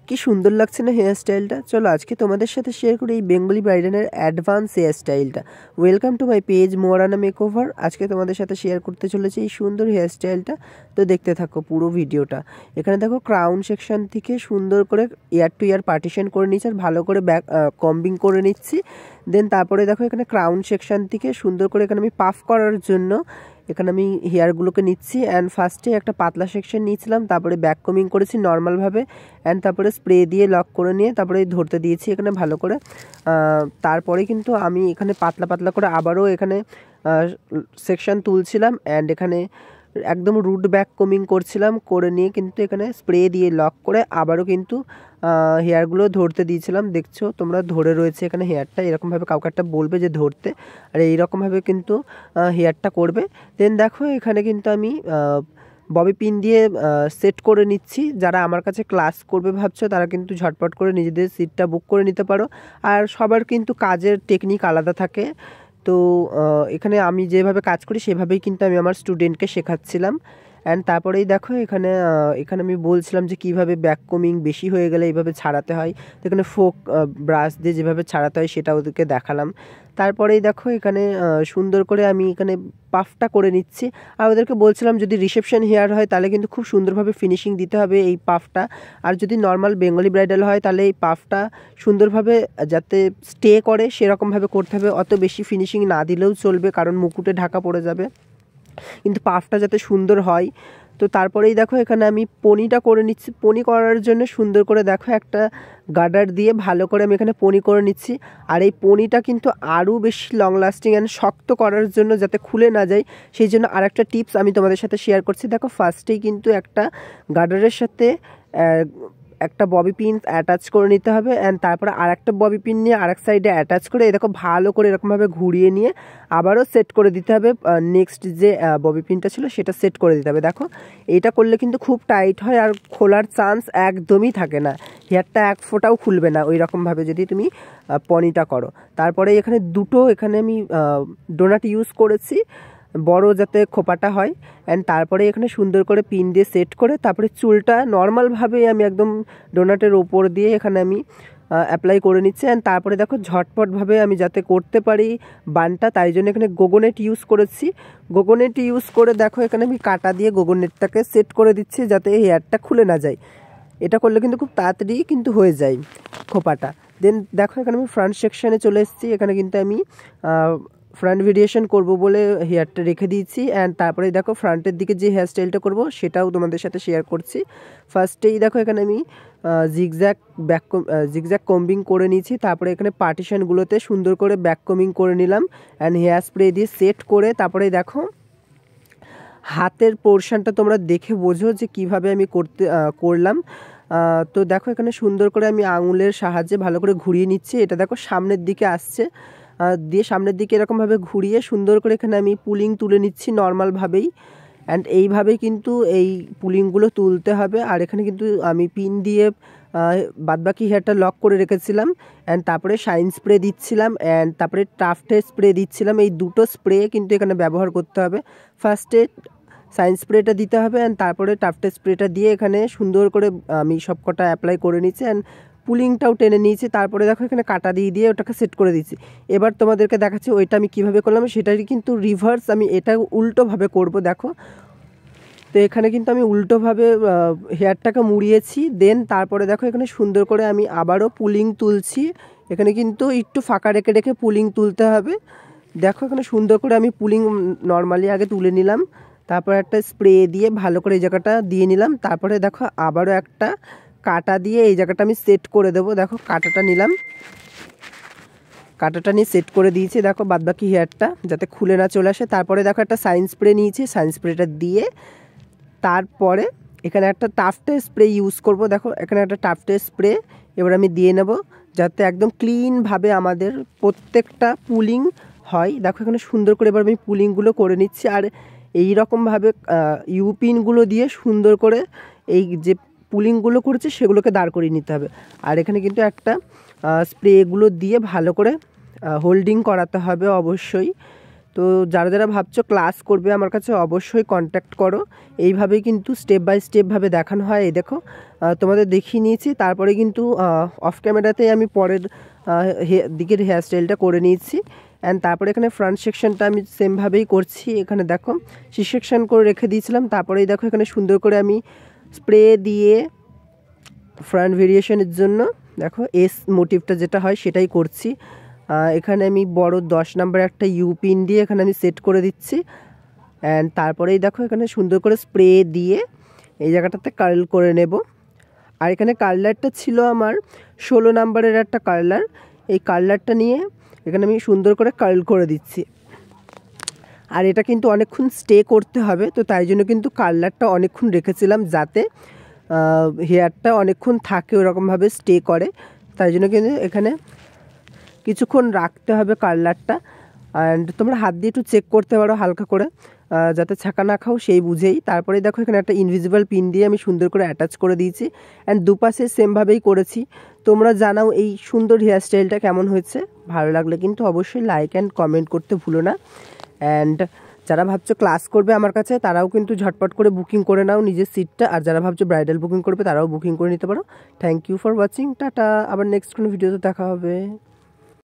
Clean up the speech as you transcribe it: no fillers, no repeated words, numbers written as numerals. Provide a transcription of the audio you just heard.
কি সুন্দর লাগছে না হেয়ার স্টাইলটা। চলো আজকে তোমাদের সাথে শেয়ার করি এই বেঙ্গলি ব্রাইডালের অ্যাডভান্স হেয়ার স্টাইলটা। Welcome to my page Moyarana makeover. আজকে তোমাদের সাথে শেয়ার করতে চলেছে এই সুন্দর হেয়ার স্টাইলটা, তো দেখতে থাকো পুরো ভিডিওটা। এখানে দেখো ক্রাউন সেকশন থেকে সুন্দর করে ইয়ার টু ইয়ার পার্টিশন করে নিচ্ছি আর ভালো করে ব্যাক কম্বিং করে নিচ্ছি। দেন তারপরে দেখো এখানে ক্রাউন সেকশন থেকে সুন্দর করে এখানে আমি পাফ করার জন্য এখানে আমি হেয়ারগুলোকে নিচ্ছি। অ্যান্ড ফার্স্টে একটা পাতলা সেকশন নিয়েছিলাম, তারপরে ব্যাক কমিং করেছি নর্মালভাবে, অ্যান্ড তারপরে স্প্রে দিয়ে লক করে নিয়ে তারপরে ধরতে দিয়েছি এখানে ভালো করে। তারপরে কিন্তু আমি এখানে পাতলা পাতলা করে আবারও এখানে সেকশন তুলছিলাম, অ্যান্ড এখানে একদম রুট ব্যাক কমিং করছিলাম, করে নিয়ে কিন্তু এখানে স্প্রে দিয়ে লক করে আবারও কিন্তু হেয়ারগুলো ধরতে দিয়েছিলাম। দেখছো তোমরা ধরে রয়েছে এখানে হেয়ারটা, এরকমভাবে কাউকে একটা বলবে যে ধরতে, আর এইরকমভাবে কিন্তু হেয়ারটা করবে। দেন দেখো এখানে কিন্তু আমি ববি পিন দিয়ে সেট করে নিচ্ছি। যারা আমার কাছে ক্লাস করবে ভাবছো তারা কিন্তু ঝটপট করে নিজেদের সিটটা বুক করে নিতে পারো। আর সবার কিন্তু কাজের টেকনিক আলাদা থাকে, তো এখানে আমি যেভাবে কাজ করি সেভাবেই কিন্তু আমি আমার স্টুডেন্টকে শেখাচ্ছিলাম। অ্যান্ড তারপরেই দেখো এখানে এখানে আমি বলছিলাম যে কীভাবে ব্যাক কমিং বেশি হয়ে গেলে এইভাবে ছাড়াতে হয়, তো এখানে ফোক ব্রাশ দিয়ে যেভাবে ছাড়াতে হয় সেটা ওদেরকে দেখালাম। তারপরেই দেখো এখানে সুন্দর করে আমি এখানে পাফটা করে নিচ্ছি, আর ওদেরকে বলছিলাম যদি রিসেপশন হেয়ার হয় তাহলে কিন্তু খুব সুন্দরভাবে ফিনিশিং দিতে হবে এই পাফটা, আর যদি নর্মাল বেঙ্গলি ব্রাইডাল হয় তাহলে এই পাফটা সুন্দরভাবে যাতে স্টে করে সেরকমভাবে করতে হবে। অত বেশি ফিনিশিং না দিলেও চলবে, কারণ মুকুটে ঢাকা পড়ে যাবে, কিন্তু পাফটা যাতে সুন্দর হয়। তো তারপরেই দেখো এখানে আমি পনিটা করে নিচ্ছি। পনি করার জন্য সুন্দর করে দেখো একটা গার্ডার দিয়ে ভালো করে আমি এখানে পনি করে নিচ্ছি। আর এই পনিটা কিন্তু আরও বেশি লং লাস্টিং অ্যান্ড শক্ত করার জন্য, যাতে খুলে না যায়, সেই জন্য আরেকটা টিপস আমি তোমাদের সাথে শেয়ার করছি। দেখো ফার্স্টেই কিন্তু একটা গার্ডারের সাথে একটা ববি পিন অ্যাটাচ করে নিতে হবে, অ্যান্ড তারপরে আরেকটা ববি পিন নিয়ে আরেক সাইডে অ্যাটাচ করে এরকম ভালো করে এরকমভাবে ঘুরিয়ে নিয়ে আবারও সেট করে দিতে হবে। নেক্সট যে ববি পিনটা ছিল সেটা সেট করে দিতে হবে। দেখো এইটা করলে কিন্তু খুব টাইট হয় আর খোলার চান্স একদমই থাকে না, হেয়ারটা এক ফোঁটাও খুলবে না ওই রকমভাবে যদি তুমি পনিটা করো। তারপরে এখানে দুটো এখানে আমি ডোনাট ইউজ করেছি, বড় যাতে খোপাটা হয়। অ্যান্ড তারপরে এখানে সুন্দর করে পিন দিয়ে সেট করে তারপরে চুলটা নর্মালভাবে আমি একদম ডোনাটের ওপর দিয়ে এখানে আমি অ্যাপ্লাই করে নিচ্ছি। অ্যান্ড তারপরে দেখো ঝটপটভাবে আমি যাতে করতে পারি বানটা, তাই জন্য এখানে গোগোনেট ইউজ করেছি। গোগোনেট ইউজ করে দেখো এখানে আমি কাটা দিয়ে গোগোনেটটাকে সেট করে দিচ্ছি যাতে হেয়ারটা খুলে না যায়। এটা করলে কিন্তু খুব তাড়াতাড়ি কিন্তু হয়ে যায় খোপাটা। দেন দেখো এখানে আমি ফ্রন্ট সেকশানে চলে এসেছি, এখানে কিন্তু আমি ফ্রন্ট ভেরিয়েশন করব বলে হেয়ারটা রেখে দিয়েছি। অ্যান্ড তারপরে দেখো ফ্রন্টের দিকে যে হেয়ার স্টাইলটা করবো সেটাও তোমাদের সাথে শেয়ার করছি। ফার্স্টেই দেখো এখানে আমি জিগজ্যাগ কম্বিং করে নিয়েছি, তারপরে এখানে পার্টিশনগুলোতে সুন্দর করে ব্যাক কমিং করে নিলাম, অ্যান্ড হেয়ার স্প্রে দিয়ে সেট করে তারপরে দেখো হাতের পোর্শনটা তোমরা দেখে বোঝো যে কিভাবে আমি করলাম। তো দেখো এখানে সুন্দর করে আমি আঙুলের সাহায্যে ভালো করে ঘুরিয়ে নিচ্ছি। এটা দেখো সামনের দিকে আসছে, দিয়ে সামনের দিকে এরকমভাবে ঘুরিয়ে সুন্দর করে এখানে আমি পুলিং তুলে নিচ্ছি নর্মালভাবেই। অ্যান্ড এইভাবেই কিন্তু এই পুলিংগুলো তুলতে হবে। আর এখানে কিন্তু আমি পিন দিয়ে বাদবাকি হেয়ারটা লক করে রেখেছিলাম, অ্যান্ড তারপরে শাইন স্প্রে দিচ্ছিলাম, অ্যান্ড তারপরে টাফটের স্প্রে দিচ্ছিলাম। এই দুটো স্প্রে কিন্তু এখানে ব্যবহার করতে হবে। ফার্স্টে শাইন স্প্রেটা দিতে হবে, অ্যান্ড তারপরে টাফটের স্প্রেটা দিয়ে এখানে সুন্দর করে আমি সব কটা অ্যাপ্লাই করে নিচ্ছি, অ্যান্ড পুলিংটাও টেনে নিয়েছি। তারপরে দেখো এখানে কাটা দিয়ে ওটাকে সেট করে দিচ্ছি। এবার তোমাদেরকে দেখাচ্ছি ওইটা আমি কীভাবে করলাম, সেটারই কিন্তু রিভার্স, আমি এটা উল্টোভাবে করব। দেখো তো এখানে কিন্তু আমি উল্টোভাবে হেয়ারটাকে মুড়িয়েছি। দেন তারপরে দেখো এখানে সুন্দর করে আমি আবারও পুলিং তুলছি। এখানে কিন্তু একটু ফাঁকা রেখে রেখে পুলিং তুলতে হবে। দেখো এখানে সুন্দর করে আমি পুলিং নর্মালি আগে তুলে নিলাম, তারপর একটা স্প্রে দিয়ে ভালো করে এই জায়গাটা দিয়ে নিলাম। তারপরে দেখো আবারও একটা কাটা দিয়ে এই জায়গাটা আমি সেট করে দেবো। দেখো কাটাটা নিলাম, কাটাটা নিয়ে সেট করে দিয়েছি দেখো বাদবাকি হেয়ারটা যাতে খুলে না চলে আসে। তারপরে দেখো একটা শাইন স্প্রে নিয়েছি, শাইন স্প্রেটা দিয়ে তারপরে এখানে একটা টাফটের স্প্রে ইউজ করব। দেখো এখানে একটা টাফটের স্প্রে এবার আমি দিয়ে নেব যাতে একদম ক্লিনভাবে আমাদের প্রত্যেকটা পুলিং হয়। দেখো এখানে সুন্দর করে এবার আমি পুলিংগুলো করে নিচ্ছি, আর এই রকমভাবে ইউপিনগুলো দিয়ে সুন্দর করে এই যে পুলিংগুলো করেছে সেগুলোকে দাঁড় করিয়ে নিতে হবে। আর এখানে কিন্তু একটা স্প্রেগুলো দিয়ে ভালো করে হোল্ডিং করাতে হবে অবশ্যই। তো যারা যারা ভাবছো ক্লাস করবে আমার কাছে অবশ্যই কন্ট্যাক্ট করো। এইভাবেই কিন্তু স্টেপ বাই স্টেপভাবে দেখানো হয়। এই দেখো তোমাদের দেখিয়ে নিয়েছি, তারপরে কিন্তু অফ ক্যামেরাতেই আমি পরের দিকের হেয়ারস্টাইলটা করে নিয়েছি। অ্যান্ড তারপরে এখানে ফ্রন্ট সেকশনটা আমি সেমভাবেই করছি। এখানে দেখো সি সেকশন করে রেখে দিয়েছিলাম, তারপরেই দেখো এখানে সুন্দর করে আমি স্প্রে দিয়ে ফ্রন্ট ভেরিয়েশনের জন্য দেখো এস মোটিভটা যেটা হয় সেটাই করছি। এখানে আমি বড় 10 নাম্বার একটা ইউ পিন দিয়ে এখানে আমি সেট করে দিচ্ছি। অ্যান্ড তারপরেই দেখো এখানে সুন্দর করে স্প্রে দিয়ে এই জায়গাটাতে কার্ল করে নেব। আর এখানে কার্লারটা ছিল আমার 16 নাম্বারের একটা কার্লার। এই কার্লারটা নিয়ে এখানে আমি সুন্দর করে কার্ল করে দিচ্ছি। আর এটা কিন্তু অনেকক্ষণ স্টে করতে হবে, তো তাই জন্য কিন্তু কার্লারটা অনেকক্ষণ রেখেছিলাম যাতে হেয়ারটা অনেকক্ষণ থাকে, ওরকমভাবে স্টে করে। তাই জন্য কিন্তু এখানে কিছুক্ষণ রাখতে হবে কার্লারটা। অ্যান্ড তোমরা হাত দিয়ে একটু চেক করতে পারো হালকা করে, যাতে ছাকা না খাও সেই বুঝেই। তারপরে দেখো এখানে একটা ইনভিজিবল পিন দিয়ে আমি সুন্দর করে অ্যাটাচ করে দিয়েছি। অ্যান্ড দুপাশে সেমভাবেই করেছি। তোমরা জানাও এই সুন্দর হেয়ারস্টাইলটা কেমন হয়েছে। ভালো লাগলে কিন্তু অবশ্যই লাইক অ্যান্ড কমেন্ট করতে ভুলো না। অ্যান্ড যারা ভাবছো ক্লাস করবে আমার কাছে তারাও কিন্তু ঝটপট করে বুকিং করে নাও নিজের সিটটা। আর যারা ভাবছো ব্রাইডাল বুকিং করবে তারাও বুকিং করে নিতে পারো। Thank you for watching. Tata, আবার নেক্সট কোনো ভিডিওতে দেখা হবে।